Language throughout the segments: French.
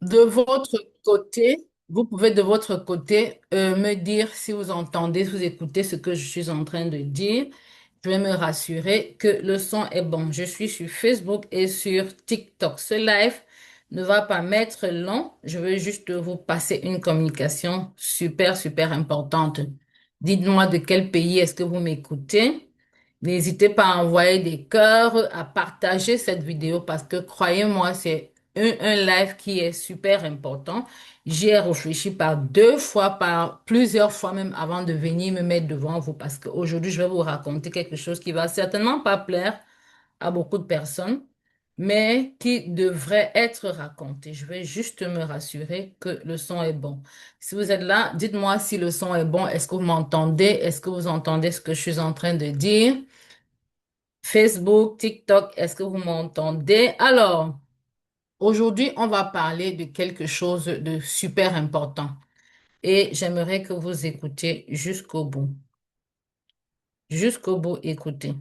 De votre côté, vous pouvez de votre côté me dire si vous entendez, si vous écoutez ce que je suis en train de dire. Je vais me rassurer que le son est bon. Je suis sur Facebook et sur TikTok. Ce live ne va pas m'être long. Je veux juste vous passer une communication super, super importante. Dites-moi de quel pays est-ce que vous m'écoutez. N'hésitez pas à envoyer des cœurs, à partager cette vidéo parce que croyez-moi, c'est un live qui est super important. J'y ai réfléchi par deux fois, par plusieurs fois même avant de venir me mettre devant vous parce qu'aujourd'hui, je vais vous raconter quelque chose qui va certainement pas plaire à beaucoup de personnes, mais qui devrait être raconté. Je vais juste me rassurer que le son est bon. Si vous êtes là, dites-moi si le son est bon. Est-ce que vous m'entendez? Est-ce que vous entendez ce que je suis en train de dire? Facebook, TikTok, est-ce que vous m'entendez? Alors, aujourd'hui, on va parler de quelque chose de super important et j'aimerais que vous écoutiez jusqu'au bout. Jusqu'au bout, écoutez.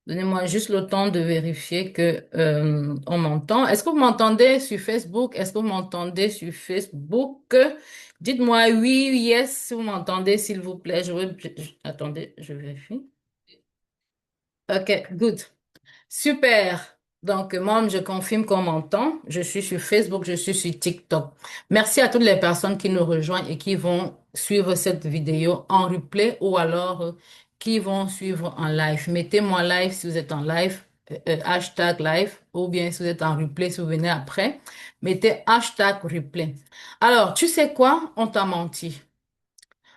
Donnez-moi juste le temps de vérifier que on m'entend. Est-ce que vous m'entendez sur Facebook? Est-ce que vous m'entendez sur Facebook? Dites-moi oui, yes, si vous m'entendez, s'il vous plaît. Attendez, je vérifie. OK, good. Super. Donc, moi, je confirme qu'on m'entend. Je suis sur Facebook, je suis sur TikTok. Merci à toutes les personnes qui nous rejoignent et qui vont suivre cette vidéo en replay ou alors qui vont suivre en live. Mettez-moi live si vous êtes en live, hashtag live, ou bien si vous êtes en replay, si vous venez après, mettez hashtag replay. Alors, tu sais quoi? On t'a menti.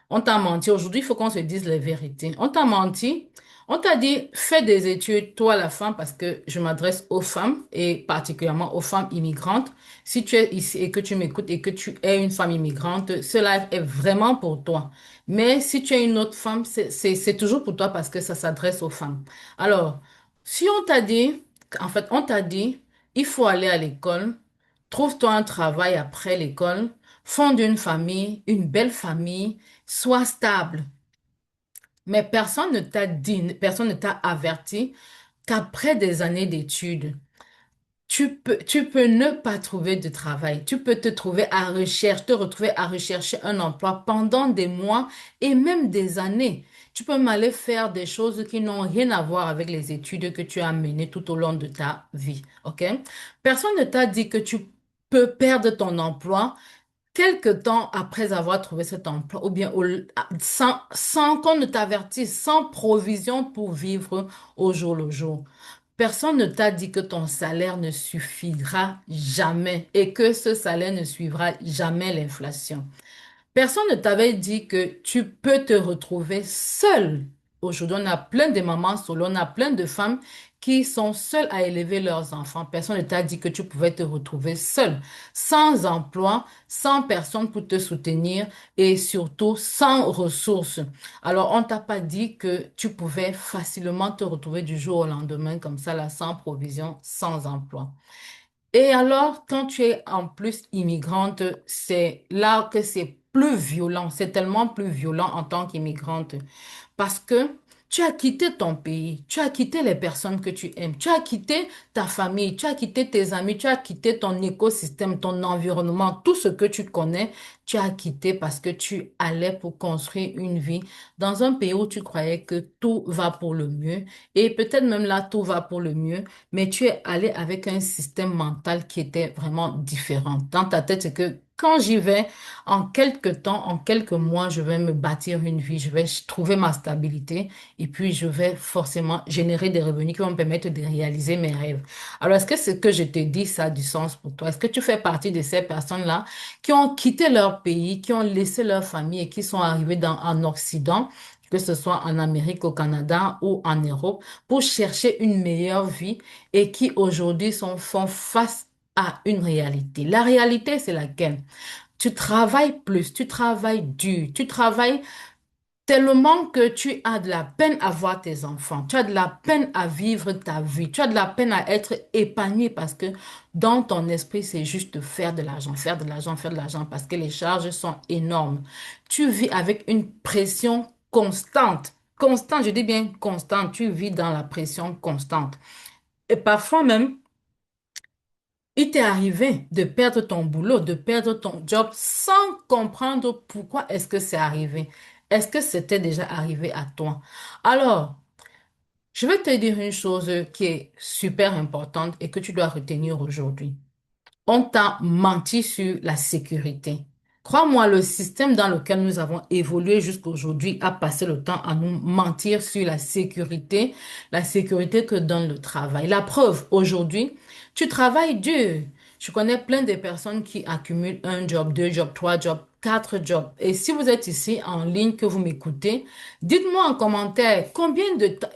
On t'a menti. Aujourd'hui, il faut qu'on se dise la vérité. On t'a menti. On t'a dit, fais des études, toi la femme, parce que je m'adresse aux femmes et particulièrement aux femmes immigrantes. Si tu es ici et que tu m'écoutes et que tu es une femme immigrante, ce live est vraiment pour toi. Mais si tu es une autre femme, c'est toujours pour toi parce que ça s'adresse aux femmes. Alors, si on t'a dit, en fait, on t'a dit, il faut aller à l'école, trouve-toi un travail après l'école, fonde une famille, une belle famille, sois stable. Mais personne ne t'a dit, personne ne t'a averti qu'après des années d'études, tu peux ne pas trouver de travail. Tu peux te trouver à recherche, te retrouver à rechercher un emploi pendant des mois et même des années. Tu peux m'aller faire des choses qui n'ont rien à voir avec les études que tu as menées tout au long de ta vie. OK? Personne ne t'a dit que tu peux perdre ton emploi quelque temps après avoir trouvé cet emploi, ou bien sans qu'on ne t'avertisse, sans provision pour vivre au jour le jour. Personne ne t'a dit que ton salaire ne suffira jamais et que ce salaire ne suivra jamais l'inflation. Personne ne t'avait dit que tu peux te retrouver seule. Aujourd'hui, on a plein de mamans solo, on a plein de femmes qui sont seules à élever leurs enfants. Personne ne t'a dit que tu pouvais te retrouver seule, sans emploi, sans personne pour te soutenir et surtout sans ressources. Alors, on t'a pas dit que tu pouvais facilement te retrouver du jour au lendemain comme ça, là, sans provision, sans emploi. Et alors, quand tu es en plus immigrante, c'est là que c'est plus violent. C'est tellement plus violent en tant qu'immigrante. Parce que tu as quitté ton pays, tu as quitté les personnes que tu aimes, tu as quitté ta famille, tu as quitté tes amis, tu as quitté ton écosystème, ton environnement, tout ce que tu connais, tu as quitté parce que tu allais pour construire une vie dans un pays où tu croyais que tout va pour le mieux. Et peut-être même là, tout va pour le mieux, mais tu es allé avec un système mental qui était vraiment différent. Dans ta tête, c'est que quand j'y vais, en quelques temps, en quelques mois, je vais me bâtir une vie, je vais trouver ma stabilité et puis je vais forcément générer des revenus qui vont me permettre de réaliser mes rêves. Alors, est-ce que ce que je te dis, ça a du sens pour toi? Est-ce que tu fais partie de ces personnes-là qui ont quitté leur pays, qui ont laissé leur famille et qui sont arrivées en Occident, que ce soit en Amérique, au Canada ou en Europe, pour chercher une meilleure vie et qui aujourd'hui font face à une réalité. La réalité, c'est laquelle? Tu travailles plus, tu travailles dur, tu travailles tellement que tu as de la peine à voir tes enfants, tu as de la peine à vivre ta vie, tu as de la peine à être épanoui parce que dans ton esprit, c'est juste faire de l'argent, faire de l'argent, faire de l'argent parce que les charges sont énormes. Tu vis avec une pression constante, constante, je dis bien constante, tu vis dans la pression constante. Et parfois même, Il t'est arrivé de perdre ton boulot, de perdre ton job sans comprendre pourquoi est-ce que c'est arrivé. Est-ce que c'était déjà arrivé à toi? Alors, je vais te dire une chose qui est super importante et que tu dois retenir aujourd'hui. On t'a menti sur la sécurité. Crois-moi, le système dans lequel nous avons évolué jusqu'à aujourd'hui a passé le temps à nous mentir sur la sécurité que donne le travail. La preuve, aujourd'hui, tu travailles dur. Je connais plein de personnes qui accumulent un job, deux jobs, trois jobs, quatre jobs. Et si vous êtes ici en ligne, que vous m'écoutez, dites-moi en commentaire combien de temps,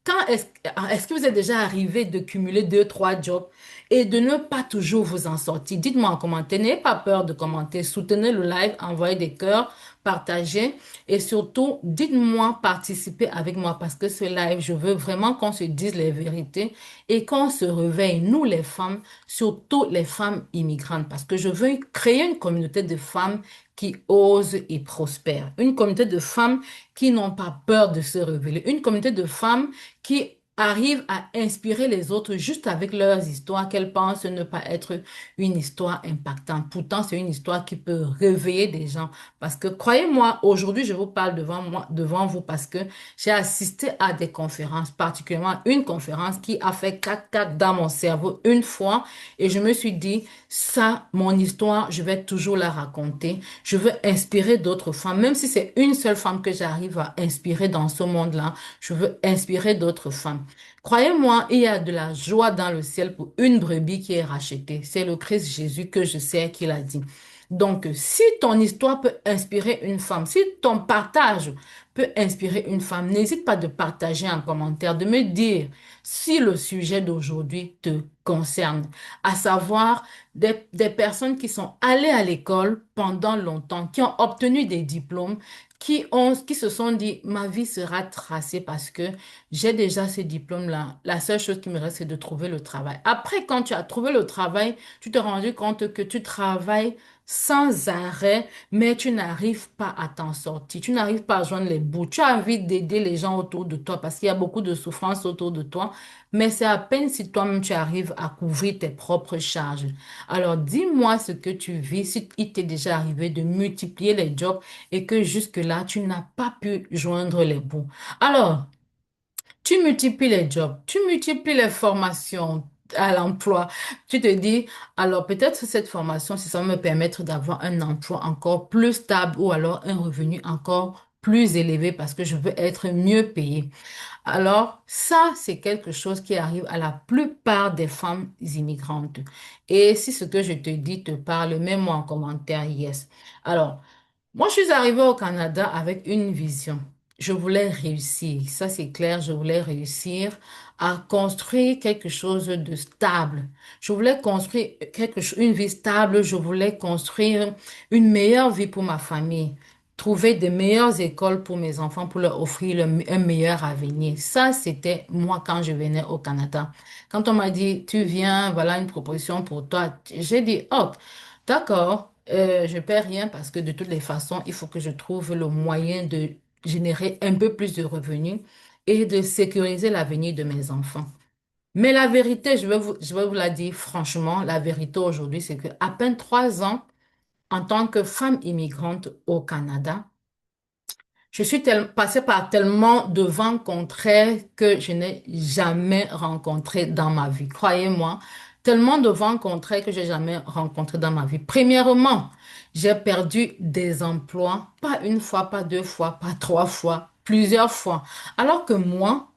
quand est-ce que vous êtes déjà arrivé de cumuler deux, trois jobs et de ne pas toujours vous en sortir. Dites-moi en commentaire, n'ayez pas peur de commenter, soutenez le live, envoyez des cœurs, partagez et surtout, dites-moi, participez avec moi parce que ce live, je veux vraiment qu'on se dise les vérités et qu'on se réveille, nous les femmes, surtout les femmes immigrantes, parce que je veux créer une communauté de femmes qui osent et prospèrent, une communauté de femmes qui n'ont pas peur de se révéler, une communauté de femmes qui arrivent à inspirer les autres juste avec leurs histoires qu'elles pensent ne pas être une histoire impactante. Pourtant, c'est une histoire qui peut réveiller des gens. Parce que, croyez-moi, aujourd'hui, je vous parle devant moi, devant vous parce que j'ai assisté à des conférences, particulièrement une conférence qui a fait cac-cac dans mon cerveau une fois et je me suis dit, ça, mon histoire, je vais toujours la raconter. Je veux inspirer d'autres femmes, même si c'est une seule femme que j'arrive à inspirer dans ce monde-là. Je veux inspirer d'autres femmes. Croyez-moi, il y a de la joie dans le ciel pour une brebis qui est rachetée. C'est le Christ Jésus que je sais qu'il a dit. Donc, si ton histoire peut inspirer une femme, si ton partage peut inspirer une femme, n'hésite pas de partager en commentaire, de me dire si le sujet d'aujourd'hui te concerne, à savoir des personnes qui sont allées à l'école pendant longtemps, qui ont obtenu des diplômes, qui se sont dit, ma vie sera tracée parce que j'ai déjà ce diplôme-là. La seule chose qui me reste, c'est de trouver le travail. Après, quand tu as trouvé le travail, tu te rends compte que tu travailles sans arrêt, mais tu n'arrives pas à t'en sortir. Tu n'arrives pas à joindre les bouts. Tu as envie d'aider les gens autour de toi parce qu'il y a beaucoup de souffrance autour de toi, mais c'est à peine si toi-même tu arrives à couvrir tes propres charges. Alors, dis-moi ce que tu vis, si il t'est déjà arrivé de multiplier les jobs et que jusque-là, tu n'as pas pu joindre les bouts. Alors, tu multiplies les jobs, tu multiplies les formations à l'emploi. Tu te dis, alors peut-être cette formation, si ça va me permettre d'avoir un emploi encore plus stable ou alors un revenu encore plus élevé parce que je veux être mieux payé. Alors, ça, c'est quelque chose qui arrive à la plupart des femmes immigrantes. Et si ce que je te dis te parle, mets-moi en commentaire, yes. Alors, moi, je suis arrivée au Canada avec une vision. Je voulais réussir, ça c'est clair, je voulais réussir à construire quelque chose de stable. Je voulais construire une vie stable, je voulais construire une meilleure vie pour ma famille, trouver de meilleures écoles pour mes enfants, pour leur offrir un meilleur avenir. Ça, c'était moi quand je venais au Canada. Quand on m'a dit, tu viens, voilà une proposition pour toi, j'ai dit, oh, d'accord, je perds rien parce que de toutes les façons, il faut que je trouve le moyen de générer un peu plus de revenus et de sécuriser l'avenir de mes enfants. Mais la vérité, je vais vous la dire franchement, la vérité aujourd'hui, c'est que à peine 3 ans en tant que femme immigrante au Canada, je suis passée par tellement de vents contraires que je n'ai jamais rencontré dans ma vie. Croyez-moi, tellement de vents contraires que j'ai jamais rencontré dans ma vie. Premièrement, j'ai perdu des emplois, pas une fois, pas deux fois, pas trois fois, plusieurs fois. Alors que moi,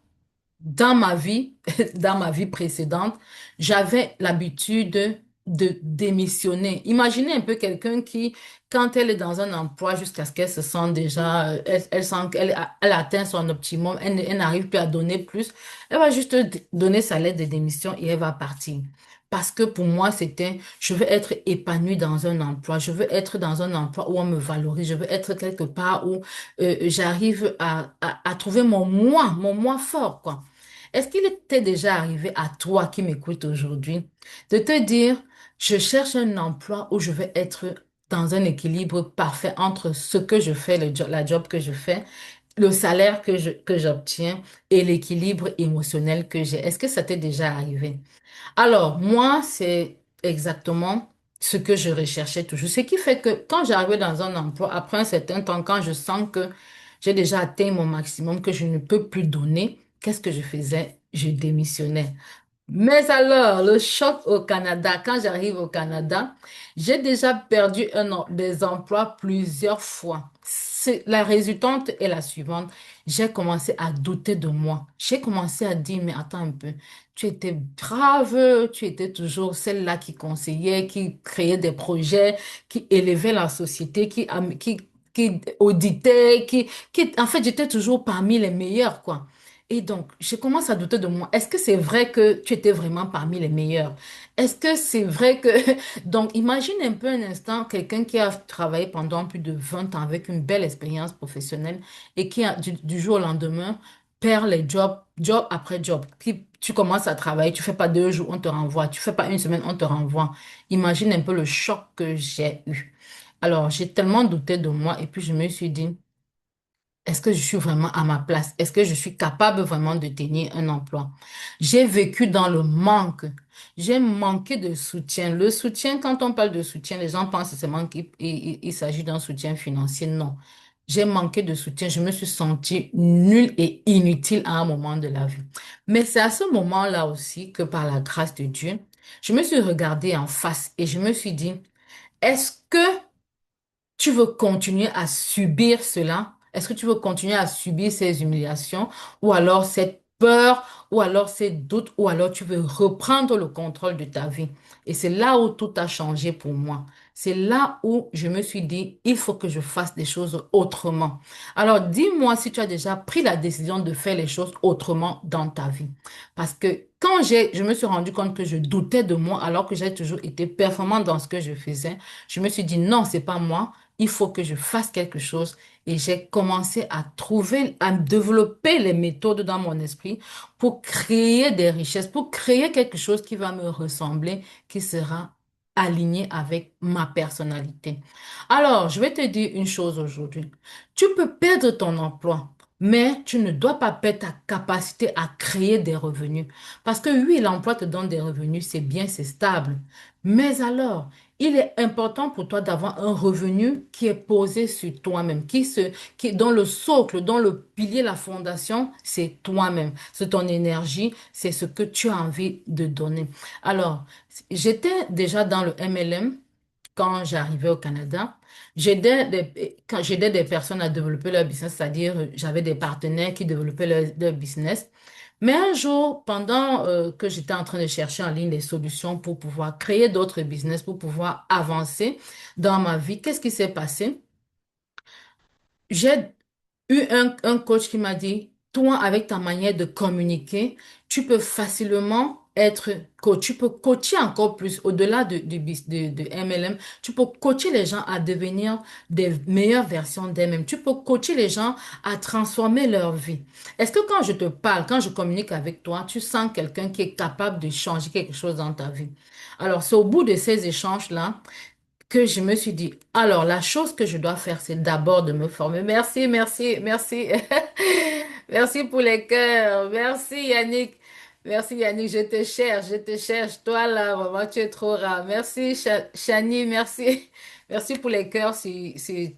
dans ma vie, dans ma vie précédente, j'avais l'habitude de démissionner. Imaginez un peu quelqu'un qui, quand elle est dans un emploi, jusqu'à ce qu'elle se sente déjà, elle sent elle atteint son optimum, elle n'arrive plus à donner plus, elle va juste donner sa lettre de démission et elle va partir. Parce que pour moi, c'était, je veux être épanouie dans un emploi, je veux être dans un emploi où on me valorise, je veux être quelque part où j'arrive à trouver mon moi fort, quoi. Est-ce qu'il t'est déjà arrivé à toi qui m'écoutes aujourd'hui de te dire, je cherche un emploi où je vais être dans un équilibre parfait entre ce que je fais, la job que je fais, le salaire que j'obtiens et l'équilibre émotionnel que j'ai. Est-ce que ça t'est déjà arrivé? Alors, moi, c'est exactement ce que je recherchais toujours. Ce qui fait que quand j'arrivais dans un emploi, après un certain temps, quand je sens que j'ai déjà atteint mon maximum, que je ne peux plus donner, qu'est-ce que je faisais? Je démissionnais. Mais alors, le choc au Canada, quand j'arrive au Canada, j'ai déjà perdu des emplois plusieurs fois. La résultante est la suivante. J'ai commencé à douter de moi. J'ai commencé à dire, mais attends un peu, tu étais brave, tu étais toujours celle-là qui conseillait, qui créait des projets, qui élevait la société, qui auditait, en fait, j'étais toujours parmi les meilleurs, quoi. Et donc, je commence à douter de moi. Est-ce que c'est vrai que tu étais vraiment parmi les meilleurs? Est-ce que c'est vrai que... Donc, imagine un peu un instant quelqu'un qui a travaillé pendant plus de 20 ans avec une belle expérience professionnelle et qui, du jour au lendemain, perd les jobs, job après job. Tu commences à travailler, tu fais pas 2 jours, on te renvoie. Tu fais pas une semaine, on te renvoie. Imagine un peu le choc que j'ai eu. Alors, j'ai tellement douté de moi et puis je me suis dit... Est-ce que je suis vraiment à ma place? Est-ce que je suis capable vraiment de tenir un emploi? J'ai vécu dans le manque. J'ai manqué de soutien. Le soutien, quand on parle de soutien, les gens pensent seulement qu'il s'agit d'un soutien financier. Non. J'ai manqué de soutien. Je me suis sentie nulle et inutile à un moment de la vie. Mais c'est à ce moment-là aussi que par la grâce de Dieu, je me suis regardée en face et je me suis dit, est-ce que tu veux continuer à subir cela? Est-ce que tu veux continuer à subir ces humiliations ou alors cette peur ou alors ces doutes ou alors tu veux reprendre le contrôle de ta vie? Et c'est là où tout a changé pour moi. C'est là où je me suis dit, il faut que je fasse des choses autrement. Alors dis-moi si tu as déjà pris la décision de faire les choses autrement dans ta vie. Parce que quand je me suis rendu compte que je doutais de moi alors que j'ai toujours été performante dans ce que je faisais, je me suis dit non, c'est pas moi, il faut que je fasse quelque chose. Et j'ai commencé à trouver, à développer les méthodes dans mon esprit pour créer des richesses, pour créer quelque chose qui va me ressembler, qui sera aligné avec ma personnalité. Alors, je vais te dire une chose aujourd'hui. Tu peux perdre ton emploi, mais tu ne dois pas perdre ta capacité à créer des revenus. Parce que oui, l'emploi te donne des revenus, c'est bien, c'est stable. Mais alors, il est important pour toi d'avoir un revenu qui est posé sur toi-même, dont le socle, dont le pilier, la fondation, c'est toi-même. C'est ton énergie, c'est ce que tu as envie de donner. Alors, j'étais déjà dans le MLM quand j'arrivais au Canada. Quand j'aidais des personnes à développer leur business, c'est-à-dire j'avais des partenaires qui développaient leur business. Mais un jour, pendant que j'étais en train de chercher en ligne des solutions pour pouvoir créer d'autres business, pour pouvoir avancer dans ma vie, qu'est-ce qui s'est passé? J'ai eu un coach qui m'a dit, toi, avec ta manière de communiquer, tu peux facilement être coach. Tu peux coacher encore plus au-delà de MLM. Tu peux coacher les gens à devenir des meilleures versions d'eux-mêmes. Tu peux coacher les gens à transformer leur vie. Est-ce que quand je te parle, quand je communique avec toi, tu sens quelqu'un qui est capable de changer quelque chose dans ta vie? Alors, c'est au bout de ces échanges-là que je me suis dit, alors la chose que je dois faire, c'est d'abord de me former. Merci, merci, merci. Merci pour les cœurs. Merci Yannick. Merci Yannick, je te cherche, je te cherche. Toi là, vraiment, tu es trop rare. Merci Chani, merci. Merci pour les cœurs sur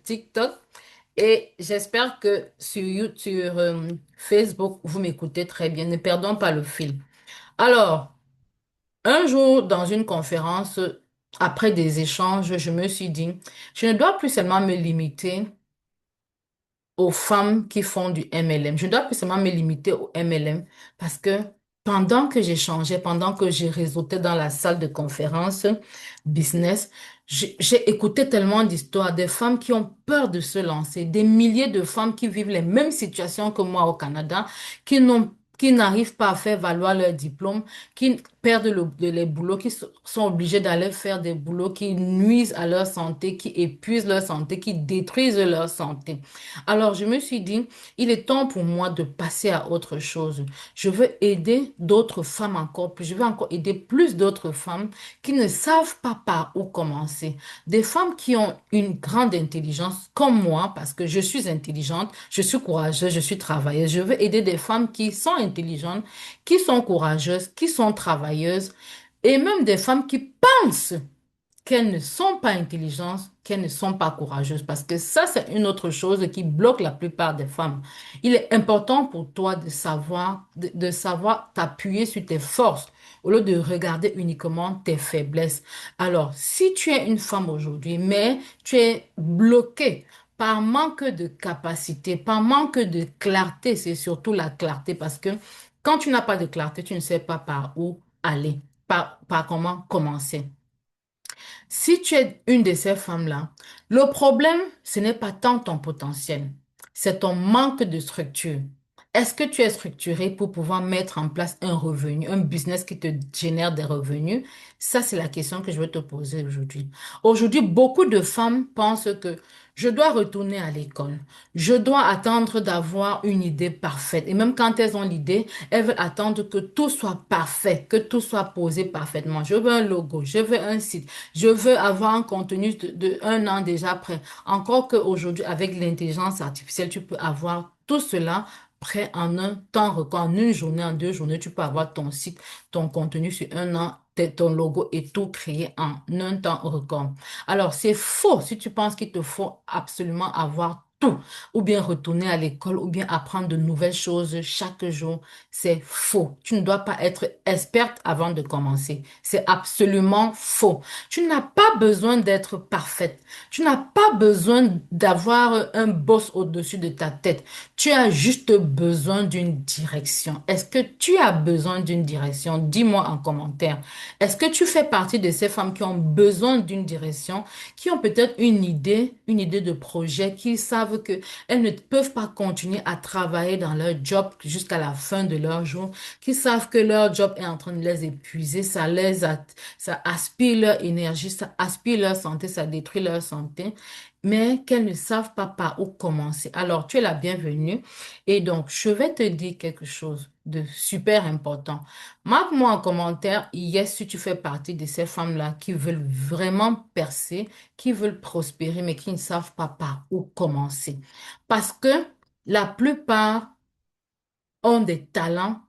TikTok. Et j'espère que sur YouTube, Facebook, vous m'écoutez très bien. Ne perdons pas le fil. Alors, un jour, dans une conférence, après des échanges, je me suis dit, je ne dois plus seulement me limiter aux femmes qui font du MLM. Je ne dois plus seulement me limiter au MLM parce que pendant que j'échangeais, pendant que je réseautais dans la salle de conférence business, j'ai écouté tellement d'histoires des femmes qui ont peur de se lancer, des milliers de femmes qui vivent les mêmes situations que moi au Canada, qui n'arrivent pas à faire valoir leur diplôme, qui perdent les boulots, sont obligés d'aller faire des boulots qui nuisent à leur santé, qui épuisent leur santé, qui détruisent leur santé. Alors, je me suis dit, il est temps pour moi de passer à autre chose. Je veux aider d'autres femmes encore plus. Je veux encore aider plus d'autres femmes qui ne savent pas par où commencer. Des femmes qui ont une grande intelligence comme moi, parce que je suis intelligente, je suis courageuse, je suis travailleuse. Je veux aider des femmes qui sont intelligentes, qui sont courageuses, qui sont travailleuses, Et même des femmes qui pensent qu'elles ne sont pas intelligentes, qu'elles ne sont pas courageuses. Parce que ça, c'est une autre chose qui bloque la plupart des femmes. Il est important pour toi de savoir t'appuyer sur tes forces au lieu de regarder uniquement tes faiblesses. Alors, si tu es une femme aujourd'hui, mais tu es bloquée par manque de capacité, par manque de clarté, c'est surtout la clarté, parce que quand tu n'as pas de clarté, tu ne sais pas par où aller, par comment commencer. Si tu es une de ces femmes-là, le problème, ce n'est pas tant ton potentiel, c'est ton manque de structure. Est-ce que tu es structuré pour pouvoir mettre en place un revenu, un business qui te génère des revenus? Ça, c'est la question que je vais te poser aujourd'hui. Aujourd'hui, beaucoup de femmes pensent que je dois retourner à l'école. Je dois attendre d'avoir une idée parfaite. Et même quand elles ont l'idée, elles veulent attendre que tout soit parfait, que tout soit posé parfaitement. Je veux un logo, je veux un site. Je veux avoir un contenu de un an déjà prêt. Encore qu'aujourd'hui, avec l'intelligence artificielle, tu peux avoir tout cela prêt en un temps record, en une journée, en 2 journées. Tu peux avoir ton site, ton contenu sur un an, ton logo et tout créé en un temps record. Alors, c'est faux si tu penses qu'il te faut absolument avoir tout, ou bien retourner à l'école, ou bien apprendre de nouvelles choses chaque jour. C'est faux. Tu ne dois pas être experte avant de commencer. C'est absolument faux. Tu n'as pas besoin d'être parfaite. Tu n'as pas besoin d'avoir un boss au-dessus de ta tête. Tu as juste besoin d'une direction. Est-ce que tu as besoin d'une direction? Dis-moi en commentaire. Est-ce que tu fais partie de ces femmes qui ont besoin d'une direction, qui ont peut-être une idée de projet, qui savent que elles ne peuvent pas continuer à travailler dans leur job jusqu'à la fin de leur jour, qui savent que leur job est en train de les épuiser, ça aspire leur énergie, ça aspire leur santé, ça détruit leur santé, mais qu'elles ne savent pas par où commencer. Alors, tu es la bienvenue. Et donc, je vais te dire quelque chose de super important. Marque-moi en commentaire, yes, si tu fais partie de ces femmes-là qui veulent vraiment percer, qui veulent prospérer, mais qui ne savent pas par où commencer. Parce que la plupart ont des talents,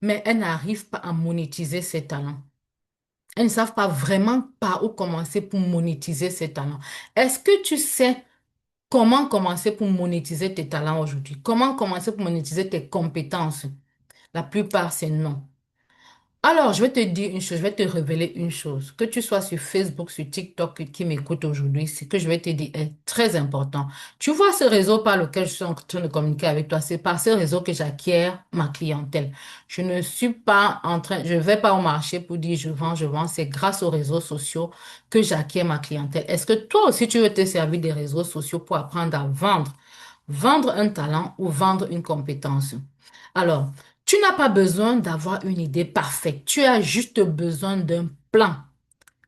mais elles n'arrivent pas à monétiser ces talents. Elles ne savent pas vraiment par où commencer pour monétiser ces talents. Est-ce que tu sais comment commencer pour monétiser tes talents aujourd'hui? Comment commencer pour monétiser tes compétences? La plupart, c'est non. Alors, je vais te dire une chose, je vais te révéler une chose. Que tu sois sur Facebook, sur TikTok, qui m'écoute aujourd'hui, ce que je vais te dire est très important. Tu vois ce réseau par lequel je suis en train de communiquer avec toi, c'est par ce réseau que j'acquiers ma clientèle. Je ne suis pas en train, je ne vais pas au marché pour dire je vends. C'est grâce aux réseaux sociaux que j'acquiers ma clientèle. Est-ce que toi aussi tu veux te servir des réseaux sociaux pour apprendre à vendre? Vendre un talent ou vendre une compétence? Alors, tu n'as pas besoin d'avoir une idée parfaite. Tu as juste besoin d'un plan.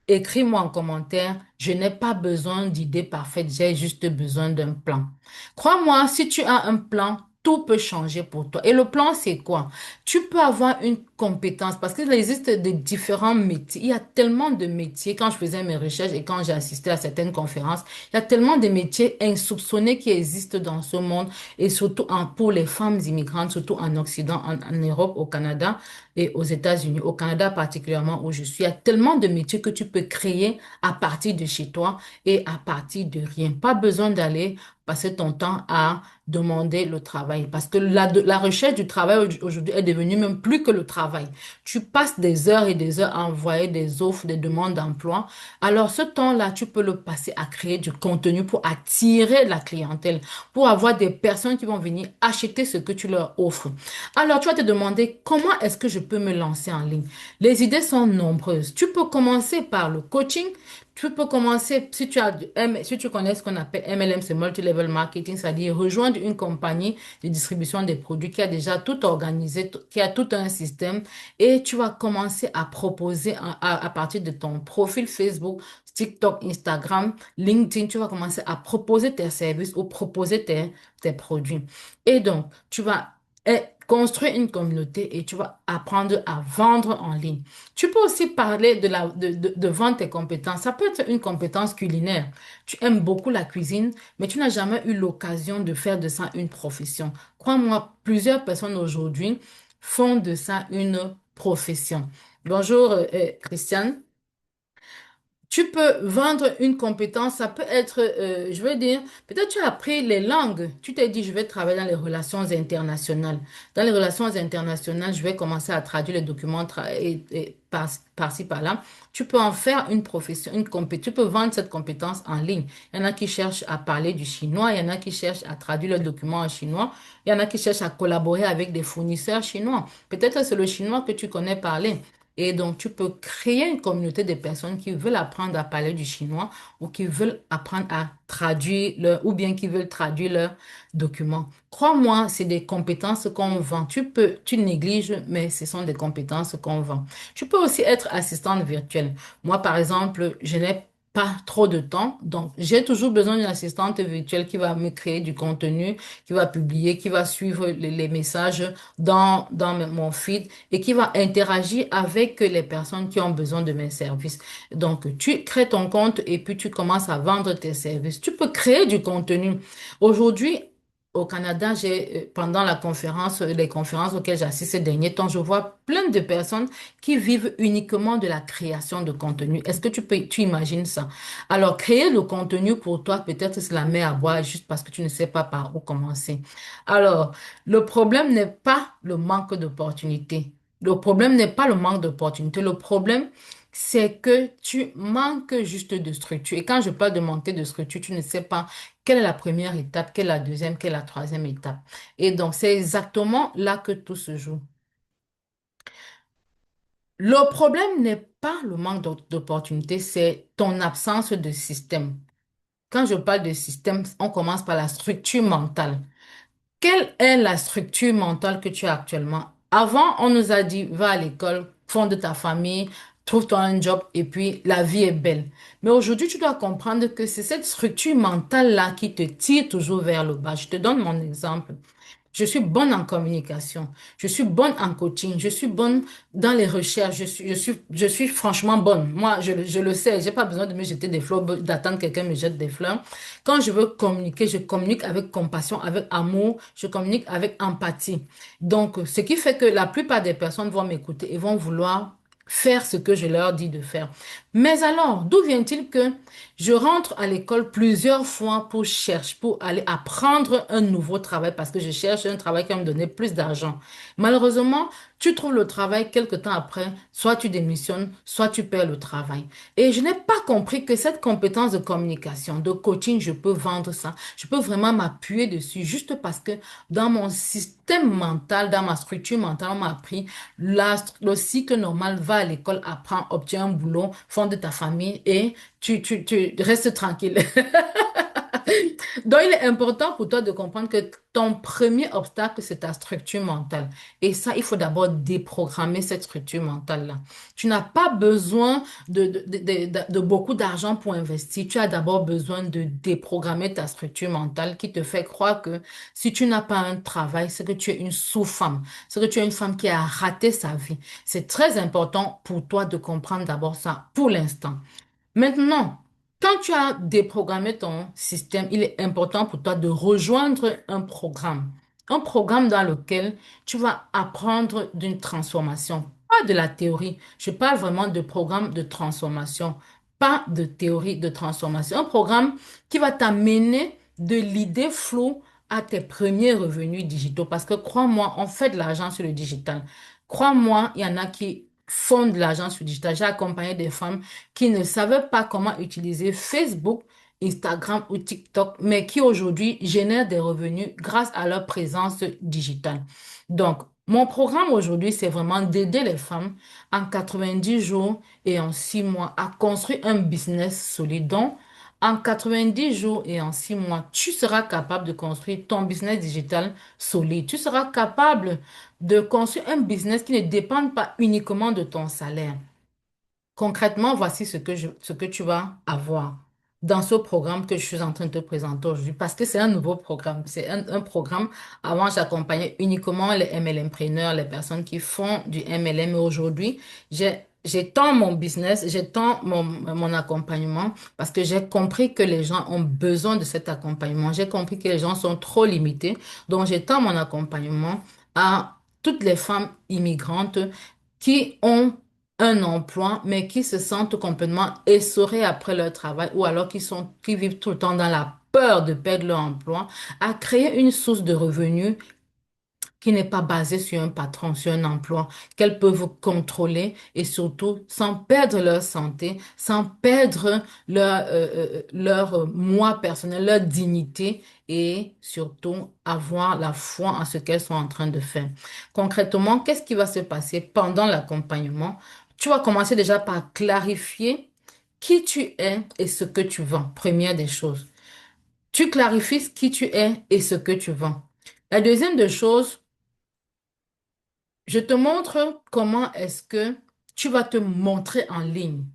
Écris-moi en commentaire, je n'ai pas besoin d'idées parfaites, j'ai juste besoin d'un plan. Crois-moi, si tu as un plan, tout peut changer pour toi. Et le plan, c'est quoi? Tu peux avoir une compétence parce qu'il existe de différents métiers. Il y a tellement de métiers. Quand je faisais mes recherches et quand j'ai assisté à certaines conférences, il y a tellement de métiers insoupçonnés qui existent dans ce monde et surtout pour les femmes immigrantes, surtout en Occident, en Europe, au Canada et aux États-Unis, au Canada particulièrement où je suis, il y a tellement de métiers que tu peux créer à partir de chez toi et à partir de rien. Pas besoin d'aller passer ton temps à demander le travail parce que la recherche du travail aujourd'hui est devenue même plus que le travail. Tu passes des heures et des heures à envoyer des offres, des demandes d'emploi. Alors ce temps-là, tu peux le passer à créer du contenu pour attirer la clientèle, pour avoir des personnes qui vont venir acheter ce que tu leur offres. Alors, tu vas te demander comment est-ce que je peux me lancer en ligne. Les idées sont nombreuses. Tu peux commencer par le coaching. Tu peux commencer, si tu connais ce qu'on appelle MLM, c'est Multi-Level Marketing, c'est-à-dire rejoindre une compagnie de distribution des produits qui a déjà tout organisé, qui a tout un système, et tu vas commencer à proposer à partir de ton profil Facebook, TikTok, Instagram, LinkedIn, tu vas commencer à proposer tes services ou proposer tes produits. Et donc, tu vas construire une communauté et tu vas apprendre à vendre en ligne. Tu peux aussi parler de vendre tes compétences. Ça peut être une compétence culinaire. Tu aimes beaucoup la cuisine, mais tu n'as jamais eu l'occasion de faire de ça une profession. Crois-moi, plusieurs personnes aujourd'hui font de ça une profession. Bonjour, Christiane. Tu peux vendre une compétence, ça peut être, je veux dire, peut-être tu as appris les langues. Tu t'es dit, je vais travailler dans les relations internationales. Dans les relations internationales, je vais commencer à traduire les documents et par-ci, par-là. Tu peux en faire une profession, une compétence. Tu peux vendre cette compétence en ligne. Il y en a qui cherchent à parler du chinois, il y en a qui cherchent à traduire leurs documents en chinois, il y en a qui cherchent à collaborer avec des fournisseurs chinois. Peut-être que c'est le chinois que tu connais parler. Et donc, tu peux créer une communauté de personnes qui veulent apprendre à parler du chinois ou qui veulent apprendre à traduire ou bien qui veulent traduire leurs documents. Crois-moi, c'est des compétences qu'on vend. Tu négliges, mais ce sont des compétences qu'on vend. Tu peux aussi être assistante virtuelle. Moi, par exemple, je n'ai pas trop de temps, donc j'ai toujours besoin d'une assistante virtuelle qui va me créer du contenu, qui va publier, qui va suivre les messages dans mon feed et qui va interagir avec les personnes qui ont besoin de mes services. Donc, tu crées ton compte et puis tu commences à vendre tes services. Tu peux créer du contenu. Aujourd'hui, au Canada, pendant les conférences auxquelles j'assiste ces derniers temps, je vois plein de personnes qui vivent uniquement de la création de contenu. Est-ce que tu imagines ça? Alors, créer le contenu pour toi, peut-être c'est la mer à boire juste parce que tu ne sais pas par où commencer. Alors, le problème n'est pas le manque d'opportunités. Le problème n'est pas le manque d'opportunités. Le problème, c'est que tu manques juste de structure. Et quand je parle de manquer de structure, tu ne sais pas quelle est la première étape, quelle est la deuxième, quelle est la troisième étape. Et donc, c'est exactement là que tout se joue. Le problème n'est pas le manque d'opportunités, c'est ton absence de système. Quand je parle de système, on commence par la structure mentale. Quelle est la structure mentale que tu as actuellement? Avant, on nous a dit, va à l'école, fonde ta famille, trouve-toi un job et puis la vie est belle. Mais aujourd'hui, tu dois comprendre que c'est cette structure mentale-là qui te tire toujours vers le bas. Je te donne mon exemple. Je suis bonne en communication. Je suis bonne en coaching. Je suis bonne dans les recherches. Je suis franchement bonne. Moi, je le sais. J'ai pas besoin de me jeter des fleurs, d'attendre que quelqu'un me jette des fleurs. Quand je veux communiquer, je communique avec compassion, avec amour. Je communique avec empathie. Donc, ce qui fait que la plupart des personnes vont m'écouter et vont vouloir faire ce que je leur dis de faire. Mais alors, d'où vient-il que je rentre à l'école plusieurs fois pour aller apprendre un nouveau travail parce que je cherche un travail qui va me donner plus d'argent. Malheureusement, tu trouves le travail quelque temps après, soit tu démissionnes, soit tu perds le travail. Et je n'ai pas compris que cette compétence de communication, de coaching, je peux vendre ça. Je peux vraiment m'appuyer dessus juste parce que dans mon système mental, dans ma structure mentale, on m'a appris le cycle normal, va à l'école, apprends, obtiens un boulot, fonde ta famille et tu restes tranquille. Donc, il est important pour toi de comprendre que ton premier obstacle, c'est ta structure mentale. Et ça, il faut d'abord déprogrammer cette structure mentale-là. Tu n'as pas besoin de beaucoup d'argent pour investir. Tu as d'abord besoin de déprogrammer ta structure mentale qui te fait croire que si tu n'as pas un travail, c'est que tu es une sous-femme. C'est que tu es une femme qui a raté sa vie. C'est très important pour toi de comprendre d'abord ça pour l'instant. Maintenant, quand tu as déprogrammé ton système, il est important pour toi de rejoindre un programme. Un programme dans lequel tu vas apprendre d'une transformation, pas de la théorie. Je parle vraiment de programme de transformation, pas de théorie de transformation. Un programme qui va t'amener de l'idée floue à tes premiers revenus digitaux. Parce que crois-moi, on fait de l'argent sur le digital. Crois-moi, il y en a qui font de l'argent sur le digital. J'ai accompagné des femmes qui ne savaient pas comment utiliser Facebook, Instagram ou TikTok, mais qui aujourd'hui génèrent des revenus grâce à leur présence digitale. Donc, mon programme aujourd'hui, c'est vraiment d'aider les femmes en 90 jours et en 6 mois à construire un business solide. Donc, en 90 jours et en 6 mois, tu seras capable de construire ton business digital solide. Tu seras capable de construire un business qui ne dépend pas uniquement de ton salaire. Concrètement, voici ce que tu vas avoir dans ce programme que je suis en train de te présenter aujourd'hui, parce que c'est un nouveau programme. C'est un programme. Avant, j'accompagnais uniquement les MLMpreneurs, les personnes qui font du MLM. Et aujourd'hui, j'étends mon business, j'étends mon accompagnement parce que j'ai compris que les gens ont besoin de cet accompagnement. J'ai compris que les gens sont trop limités. Donc, j'étends mon accompagnement à toutes les femmes immigrantes qui ont un emploi, mais qui se sentent complètement essorés après leur travail ou alors qui vivent tout le temps dans la peur de perdre leur emploi, à créer une source de revenus qui n'est pas basée sur un patron, sur un emploi, qu'elles peuvent contrôler et surtout sans perdre leur santé, sans perdre leur moi personnel, leur dignité et surtout avoir la foi en ce qu'elles sont en train de faire. Concrètement, qu'est-ce qui va se passer pendant l'accompagnement? Tu vas commencer déjà par clarifier qui tu es et ce que tu vends, première des choses. Tu clarifies qui tu es et ce que tu vends. La deuxième des choses, je te montre comment est-ce que tu vas te montrer en ligne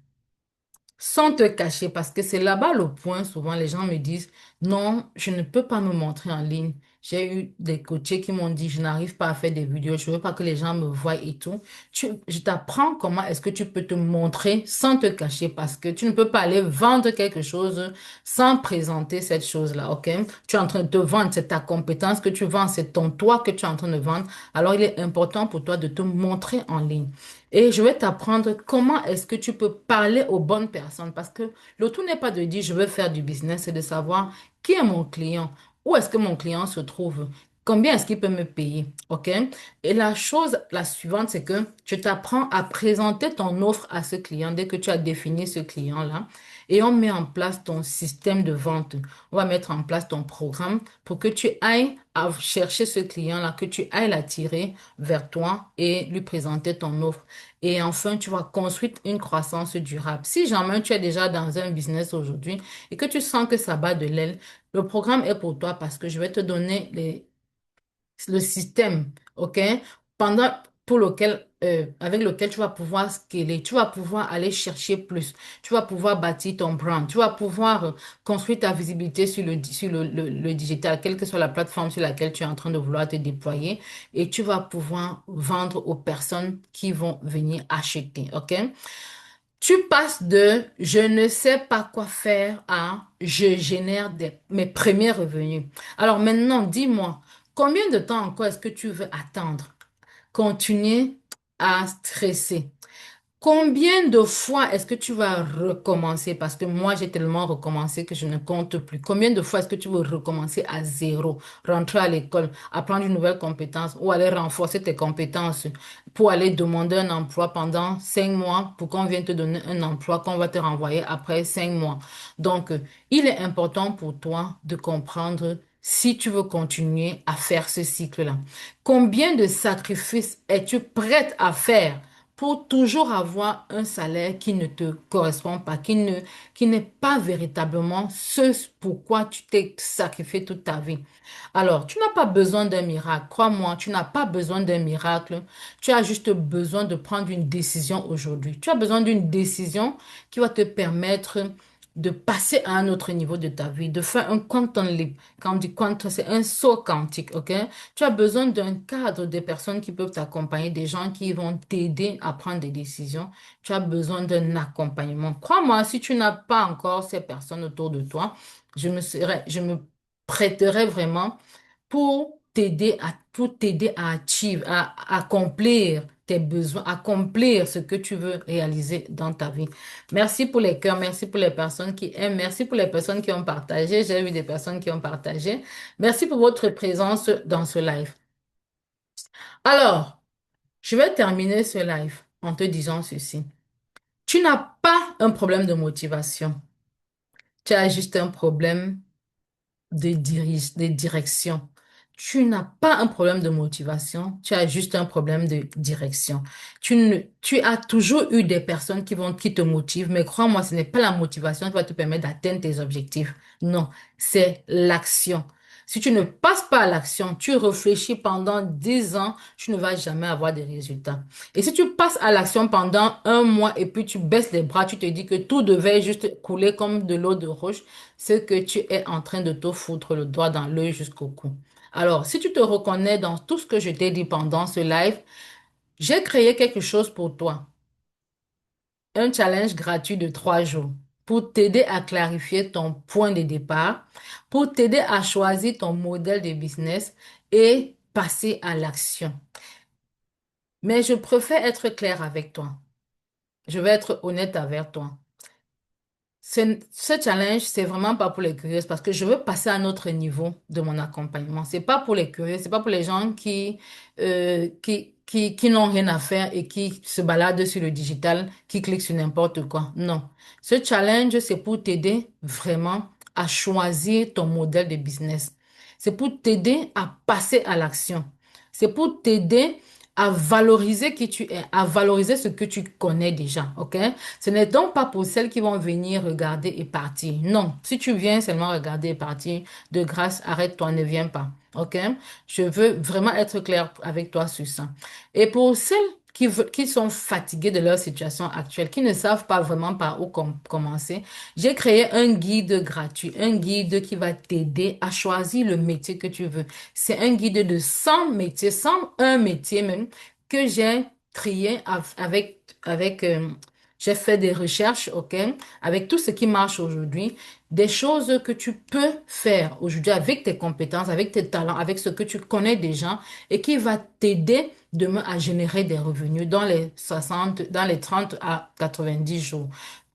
sans te cacher, parce que c'est là-bas le point. Souvent, les gens me disent, non, je ne peux pas me montrer en ligne. J'ai eu des coachés qui m'ont dit, je n'arrive pas à faire des vidéos, je veux pas que les gens me voient et tout. Je t'apprends comment est-ce que tu peux te montrer sans te cacher, parce que tu ne peux pas aller vendre quelque chose sans présenter cette chose-là, ok? Tu es en train de te vendre, c'est ta compétence que tu vends, c'est ton toi que tu es en train de vendre. Alors, il est important pour toi de te montrer en ligne. Et je vais t'apprendre comment est-ce que tu peux parler aux bonnes personnes. Parce que le tout n'est pas de dire je veux faire du business, c'est de savoir qui est mon client, où est-ce que mon client se trouve, combien est-ce qu'il peut me payer. OK? Et la chose, la suivante, c'est que je t'apprends à présenter ton offre à ce client dès que tu as défini ce client-là. Et on met en place ton système de vente. On va mettre en place ton programme pour que tu ailles à chercher ce client-là, que tu ailles l'attirer vers toi et lui présenter ton offre. Et enfin, tu vas construire une croissance durable. Si jamais tu es déjà dans un business aujourd'hui et que tu sens que ça bat de l'aile, le programme est pour toi parce que je vais te donner le système, OK? Pendant, avec lequel tu vas pouvoir scaler, tu vas pouvoir aller chercher plus, tu vas pouvoir bâtir ton brand, tu vas pouvoir construire ta visibilité sur le digital, quelle que soit la plateforme sur laquelle tu es en train de vouloir te déployer, et tu vas pouvoir vendre aux personnes qui vont venir acheter, OK? Tu passes de je ne sais pas quoi faire à je génère mes premiers revenus. Alors maintenant, dis-moi, combien de temps encore est-ce que tu veux attendre? Continuer à stresser. Combien de fois est-ce que tu vas recommencer? Parce que moi, j'ai tellement recommencé que je ne compte plus. Combien de fois est-ce que tu veux recommencer à zéro, rentrer à l'école, apprendre une nouvelle compétence ou aller renforcer tes compétences pour aller demander un emploi pendant 5 mois pour qu'on vienne te donner un emploi qu'on va te renvoyer après 5 mois. Donc, il est important pour toi de comprendre si tu veux continuer à faire ce cycle-là. Combien de sacrifices es-tu prête à faire pour toujours avoir un salaire qui ne te correspond pas, qui n'est pas véritablement ce pourquoi tu t'es sacrifié toute ta vie. Alors, tu n'as pas besoin d'un miracle. Crois-moi, tu n'as pas besoin d'un miracle. Tu as juste besoin de prendre une décision aujourd'hui. Tu as besoin d'une décision qui va te permettre de passer à un autre niveau de ta vie, de faire un quantum leap. Quand on dit quantum, c'est un saut quantique, ok? Tu as besoin d'un cadre de personnes qui peuvent t'accompagner, des gens qui vont t'aider à prendre des décisions. Tu as besoin d'un accompagnement. Crois-moi, si tu n'as pas encore ces personnes autour de toi, je me prêterai vraiment pour t'aider à accomplir tes besoins, accomplir ce que tu veux réaliser dans ta vie. Merci pour les cœurs, merci pour les personnes qui aiment, merci pour les personnes qui ont partagé. J'ai vu des personnes qui ont partagé. Merci pour votre présence dans ce live. Alors, je vais terminer ce live en te disant ceci. Tu n'as pas un problème de motivation. Tu as juste un problème de direction. Tu n'as pas un problème de motivation, tu as juste un problème de direction. Tu as toujours eu des personnes qui te motivent, mais crois-moi, ce n'est pas la motivation qui va te permettre d'atteindre tes objectifs. Non, c'est l'action. Si tu ne passes pas à l'action, tu réfléchis pendant 10 ans, tu ne vas jamais avoir de résultats. Et si tu passes à l'action pendant un mois et puis tu baisses les bras, tu te dis que tout devait juste couler comme de l'eau de roche, c'est que tu es en train de te foutre le doigt dans l'œil jusqu'au cou. Alors, si tu te reconnais dans tout ce que je t'ai dit pendant ce live, j'ai créé quelque chose pour toi, un challenge gratuit de 3 jours pour t'aider à clarifier ton point de départ, pour t'aider à choisir ton modèle de business et passer à l'action. Mais je préfère être clair avec toi. je vais être honnête avec toi. Ce challenge, c'est vraiment pas pour les curieux parce que je veux passer à un autre niveau de mon accompagnement. C'est pas pour les curieux, c'est pas pour les gens qui n'ont rien à faire et qui se baladent sur le digital, qui cliquent sur n'importe quoi. Non. Ce challenge, c'est pour t'aider vraiment à choisir ton modèle de business. C'est pour t'aider à passer à l'action. C'est pour t'aider à valoriser qui tu es, à valoriser ce que tu connais déjà, OK? Ce n'est donc pas pour celles qui vont venir regarder et partir. Non, si tu viens seulement regarder et partir, de grâce, arrête-toi, ne viens pas. OK? Je veux vraiment être clair avec toi sur ça. Et pour celles qui sont fatiguées de leur situation actuelle, qui ne savent pas vraiment par où commencer, j'ai créé un guide gratuit, un guide qui va t'aider à choisir le métier que tu veux. C'est un guide de 100 métiers, 101 métiers même, que j'ai trié avec j'ai fait des recherches, OK, avec tout ce qui marche aujourd'hui, des choses que tu peux faire aujourd'hui avec tes compétences, avec tes talents, avec ce que tu connais déjà et qui va t'aider demain à générer des revenus dans les 30 à 90 jours.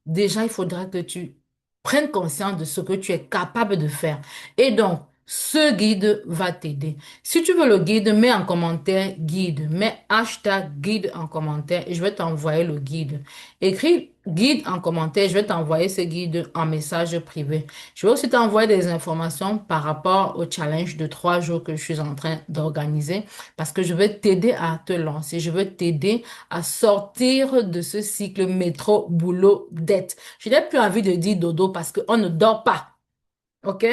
Déjà, il faudra que tu prennes conscience de ce que tu es capable de faire. Et donc, ce guide va t'aider. Si tu veux le guide, mets en commentaire guide, mets hashtag guide en commentaire et je vais t'envoyer le guide. Écris guide en commentaire, je vais t'envoyer ce guide en message privé. Je vais aussi t'envoyer des informations par rapport au challenge de 3 jours que je suis en train d'organiser parce que je vais t'aider à te lancer. Je veux t'aider à sortir de ce cycle métro, boulot, dette. Je n'ai plus envie de dire dodo parce qu'on ne dort pas. OK?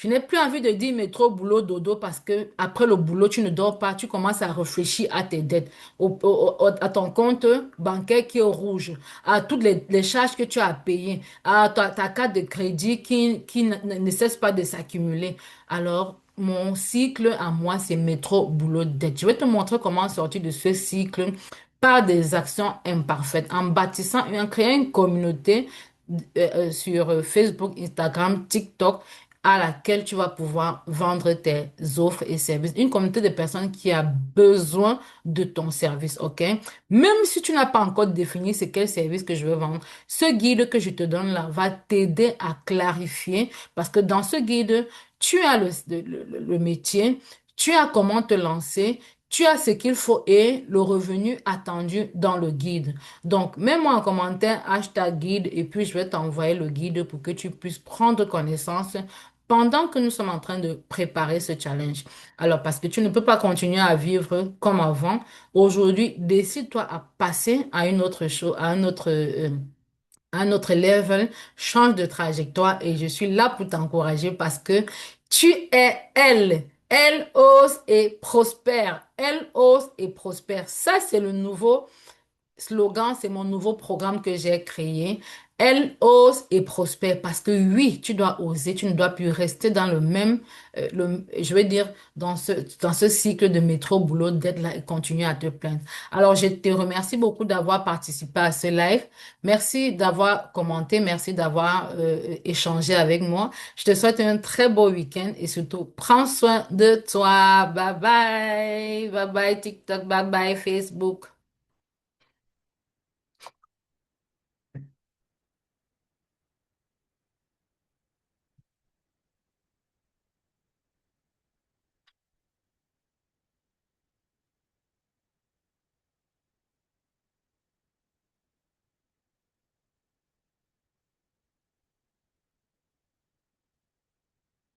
Je n'ai plus envie de dire métro, boulot, dodo parce que après le boulot, tu ne dors pas, tu commences à réfléchir à tes dettes, à ton compte bancaire qui est au rouge, à toutes les charges que tu as payées, à ta carte de crédit qui ne cesse pas de s'accumuler. Alors, mon cycle à moi, c'est métro, boulot, dette. Je vais te montrer comment sortir de ce cycle par des actions imparfaites, en bâtissant, en créant une communauté sur Facebook, Instagram, TikTok, à laquelle tu vas pouvoir vendre tes offres et services. Une communauté de personnes qui a besoin de ton service, OK? Même si tu n'as pas encore défini c'est quel service que je veux vendre, ce guide que je te donne là va t'aider à clarifier parce que dans ce guide, tu as le métier, tu as comment te lancer, tu as ce qu'il faut et le revenu attendu dans le guide. Donc, mets-moi en commentaire hashtag guide et puis je vais t'envoyer le guide pour que tu puisses prendre connaissance pendant que nous sommes en train de préparer ce challenge. Alors, parce que tu ne peux pas continuer à vivre comme avant. Aujourd'hui, décide-toi à passer à une autre chose, à un autre level, change de trajectoire et je suis là pour t'encourager parce que tu es elle. Elle ose et prospère. Elle ose et prospère. Ça, c'est le nouveau slogan, c'est mon nouveau programme que j'ai créé. Elle ose et prospère parce que oui, tu dois oser, tu ne dois plus rester dans le même, je vais dire, dans ce cycle de métro, boulot, d'être là et continuer à te plaindre. Alors, je te remercie beaucoup d'avoir participé à ce live. Merci d'avoir commenté, merci d'avoir échangé avec moi. Je te souhaite un très beau week-end et surtout, prends soin de toi. Bye bye. Bye bye TikTok, bye bye Facebook.